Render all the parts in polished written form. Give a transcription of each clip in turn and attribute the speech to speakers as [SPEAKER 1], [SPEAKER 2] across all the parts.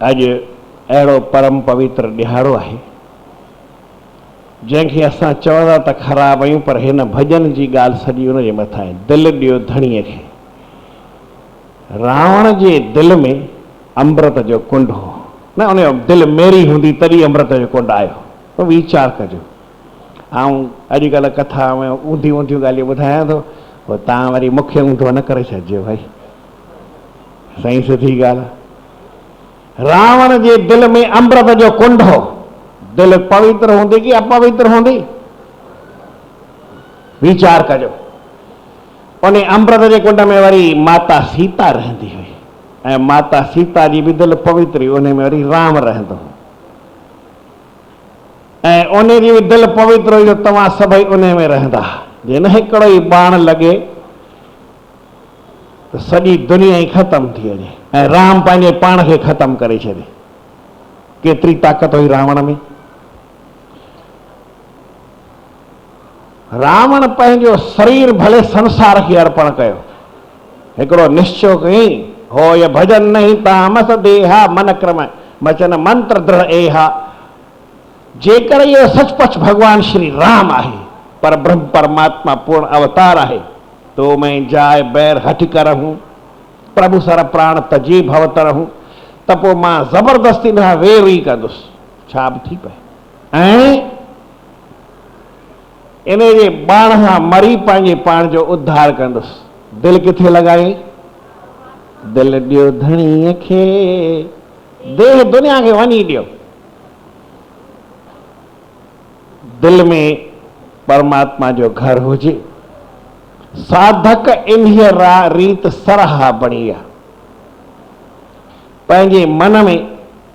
[SPEAKER 1] अज अड़ो परम पवित्र दिहाड़ो है जैसे असां चवंदा त ख़राब आहियूं, पर हिन भजन की गाल सॼी उन जे मथां आहे। दिल दियो धणीअ खे। रावण के दिल में अमृत जो कुंड हो न, उन दिल मेरी होंगी तभी अमृत जो कुंड आयो। तो वीचार कजो। अजकल कथा में ऊंधी ऊंधियूं ॻाल्हियूं ॿुधायां थो, पोइ तव्हां वरी मूंखे ऊंधो न करे छॾिजो भाई। सही सुठी ॻाल्हि आहे। रावण के दिल में अमृत जो कुंड हो। दिल पवित्र होंगी कि अपवित्र होंगी? विचार कजो। उन अमृत के कुंड में वरी माता सीता रहंदी हुई, ऐं माता सीता जी भी दिल पवित्र हुई। उन में वरी राम रहंदो हो, ऐं उन जी भी दिल पवित्र हुई। जो तव्हां सभई उन में रहंदा। जे न हिकिड़ो ई बाण लगे तो सॼी दुनिया ही खत्म थी वञे, ऐं राम पंहिंजे पाण खे खत्म करे छॾे। केतरी ताक़त हुई रावण में। रावण पंहिंजो शरीर भले संसार के अर्पण कयो। हिकिड़ो निश्चय कई, हो ये भजन नहीं तामस देहा मन क्रम वचन मंत्र दृढ़ एहा। जेकर ये सचपच भगवान श्री राम आहे, पर ब्रह्म परमात्मा पूर्ण अवतार आहे, तो मैं जाय बैर हट कर हूं, प्रभु सर प्राण तजी भवतर हूं, त पोइ मां जबरदस्ती न वेर ई कंदुसि। छा बि थी पए। ऐं इन जे बाण सां मरी पंहिंजे पाण जो उद्धार कंदुसि। दिल किथे लॻाई? दिल ॾियो धणीअ खे, देह दुनिया खे वञी ॾियो। दिल में परमात्मा जो घर हुजे। साधक इन्हीअ रीत सरहा बणी आहे। पंहिंजे मन में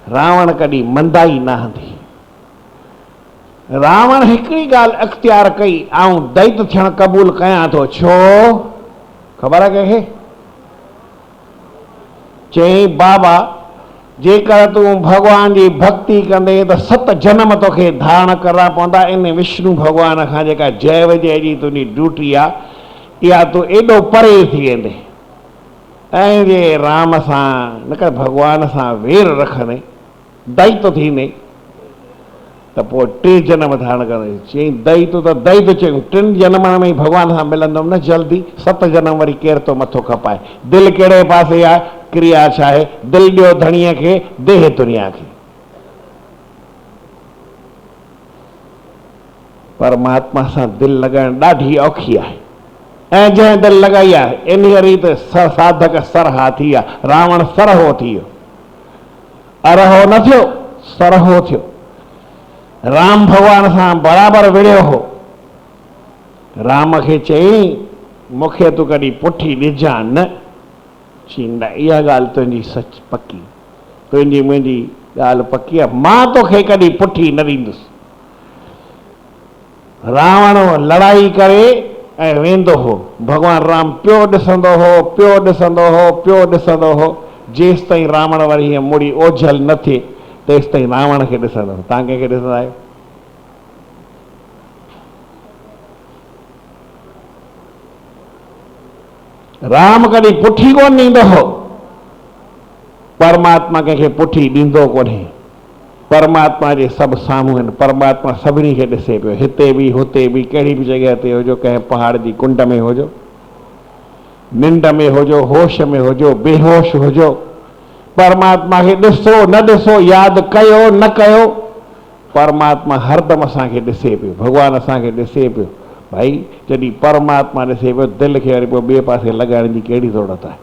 [SPEAKER 1] रावण कॾहिं मंदाई न हंदी। रावण हिकिड़ी ॻाल्हि अख्तियार कई, आऊं दैत थियण क़बूल कयां थो। छो ख़बर आहे कंहिंखे? चई बाबा जेकर तूं भगवान की भक्ति कंदे तो 7 जन्म तोखे धारण करणा पवंदा। इन विष्णु भगवान खां जेका जय विजय जी तुंहिंजी ड्यूटी आहे, इहा तूं एॾो परे थी वेंदे। ऐं जे राम सां न कर भगवान सां वेर रखंदे, दैत थींदे, त पोइ 3 जन्म धारण कंदे। चई दैत त दैत चयूं, 3 जन्मनि में ई भगवान सां मिलंदुमि न जल्दी। 7 जन्म वरी केर तो मथो खपाए। दिल कहिड़े पासे आहे, क्रिया छा आहे? दिल ॾियो धणीअ खे, देह दुनिया खे। परमात्मा सां दिल लॻाइण ॾाढी औखी आहे, ऐं जंहिं दिल लॻाई आहे इन रीत साधक सरहा थी आहे। रावण सरहो थी वियो, अरहो न थियो, सरहो थियो। राम भगवान सां बराबरि विड़ियो हो। राम खे चई मूंखे तूं कॾहिं पुठी ॾिजां न। चई न, इहा ॻाल्हि तुंहिंजी सच पकी, तुंहिंजी मुंहिंजी ॻाल्हि पकी आहे। मां तोखे कॾहिं पुठी न ॾींदुसि। रावण लड़ाई करे ऐं वेंदो हो। भगवान राम पियो ॾिसंदो हो, पियो ॾिसंदो हो, पियो ॾिसंदो हो। जेसि ताईं रावण वरी हीअं मुड़ी ओझल न थिए, तेसि ताईं रावण खे ॾिसंदो। तव्हां कंहिंखे ॾिसंदा आहियो? राम कॾहिं पुठी कोन ॾींदो हो। परमात्मा कंहिंखे पुठी ॾींदो कोन्हे। परमात्मा जे सभु साम्हूं आहिनि। परमात्मा सभिनी खे ॾिसे पियो, हिते बि हुते बि, कहिड़ी बि जॻह ते हुजो, कंहिं पहाड़ जी कुंड में हुजो, निंड में हुजो, होश में हुजो, बेहोश हुजो, परमात्मा खे ॾिसो न ॾिसो, यादि कयो न कयो, परमात्मा हरदम असांखे ॾिसे पियो। भगवान असांखे ॾिसे पियो। भाई जॾहिं परमात्मा ॾिसे पियो, दिल खे वरी पोइ ॿिए पासे लॻाइण जी कहिड़ी ज़रूरत आहे?